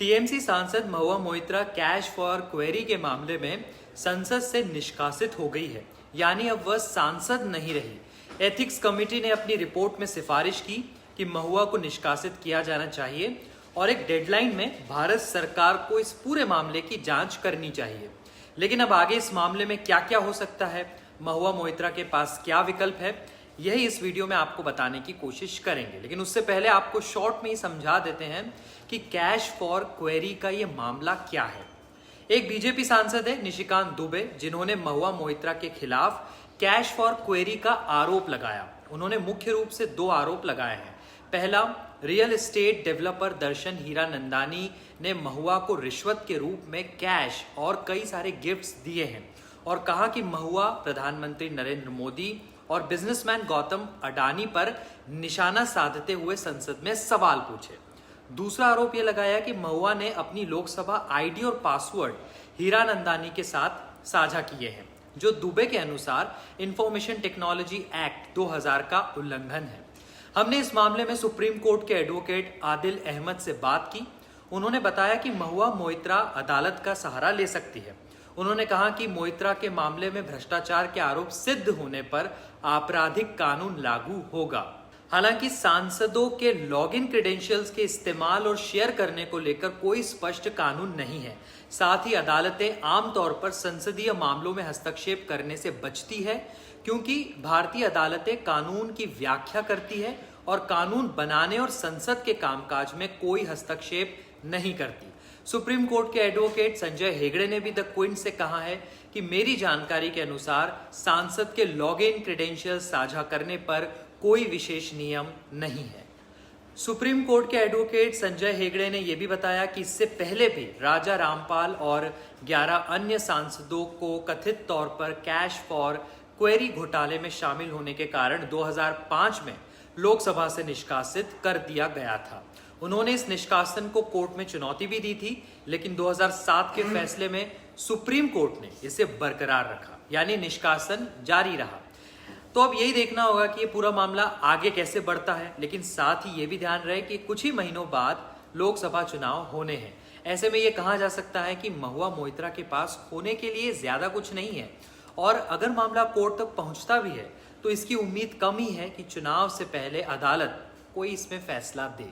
TMC सांसद Mahua Moitra cash for query के मामले में संसद से निष्कासित हो गई है, यानी अब वह सांसद नहीं रही। एथिक्स कमेटी ने अपनी रिपोर्ट में सिफारिश की कि महुआ को निष्कासित किया जाना चाहिए और एक डेडलाइन में भारत सरकार को इस पूरे मामले की जांच करनी चाहिए। लेकिन अब आगे इस मामले में क्या क्या हो सकता है, महुआ मोइत्रा के पास क्या विकल्प है, यही इस वीडियो में आपको बताने की कोशिश करेंगे। लेकिन उससे पहले आपको शॉर्ट में ही समझा देते हैं कि कैश फॉर क्वेरी का ये मामला क्या है। एक बीजेपी सांसद है निशिकांत दुबे, जिन्होंने महुआ मोइत्रा के खिलाफ कैश फॉर क्वेरी का आरोप लगाया। उन्होंने मुख्य रूप से 2 आरोप लगाए हैं। पहला, रियल एस्टेट डेवलपर दर्शन हीरानंदानी ने महुआ को रिश्वत के रूप में कैश और कई सारे गिफ्ट्स दिए हैं और कहा कि महुआ प्रधानमंत्री नरेंद्र मोदी और बिजनेसमैन गौतम अडानी पर निशाना साधते हुए संसद में सवाल पूछे। दूसरा आरोप यह लगाया कि महुआ ने अपनी लोकसभा आईडी और पासवर्ड हीरानंदानी के साथ साझा किए हैं, जो दुबे के अनुसार इंफॉर्मेशन टेक्नोलॉजी एक्ट 2000 का उल्लंघन है। हमने इस मामले में सुप्रीम कोर्ट के एडवोकेट आदिल अहमद से बात की। उन्होंने बताया कि महुआ मोइत्रा अदालत का सहारा ले सकती है। उन्होंने कहा कि मोइत्रा के मामले में भ्रष्टाचार के आरोप सिद्ध होने पर आपराधिक कानून लागू होगा। हालांकि सांसदों के लॉगिन क्रेडेंशियल्स के इस्तेमाल और शेयर करने को लेकर कोई स्पष्ट कानून नहीं है। साथ ही अदालतें आमतौर पर संसदीय मामलों में हस्तक्षेप करने से बचती है, क्योंकि भारतीय अदालतें कानून की व्याख्या करती है और कानून बनाने और संसद के कामकाज में कोई हस्तक्षेप नहीं करती। सुप्रीम कोर्ट के एडवोकेट संजय हेगड़े ने भी द क्विंट से कहा है कि मेरी जानकारी के अनुसार सांसद के लॉगिन क्रेडेंशियल्स साझा करने पर कोई विशेष नियम नहीं है। सुप्रीम कोर्ट के एडवोकेट संजय हेगड़े ने यह भी बताया कि इससे पहले भी राजा रामपाल और 11 अन्य सांसदों को कथित तौर पर कैश फॉर क्वेरी घोटाले में शामिल होने के कारण 2005 में लोकसभा से निष्कासित कर दिया गया था। उन्होंने इस निष्कासन को कोर्ट में चुनौती भी दी थी, लेकिन 2007 के फैसले में सुप्रीम कोर्ट ने इसे बरकरार रखा, यानी निष्कासन जारी रहा। तो अब यही देखना होगा कि ये पूरा मामला आगे कैसे बढ़ता है। लेकिन साथ ही ये भी ध्यान रहे कि कुछ ही महीनों बाद लोकसभा चुनाव होने हैं। ऐसे में ये कहा जा सकता है कि महुआ मोइत्रा के पास होने के लिए ज्यादा कुछ नहीं है, और अगर मामला कोर्ट तक पहुंचता भी है तो इसकी उम्मीद कम ही है कि चुनाव से पहले अदालत कोई इसमें फैसला दे।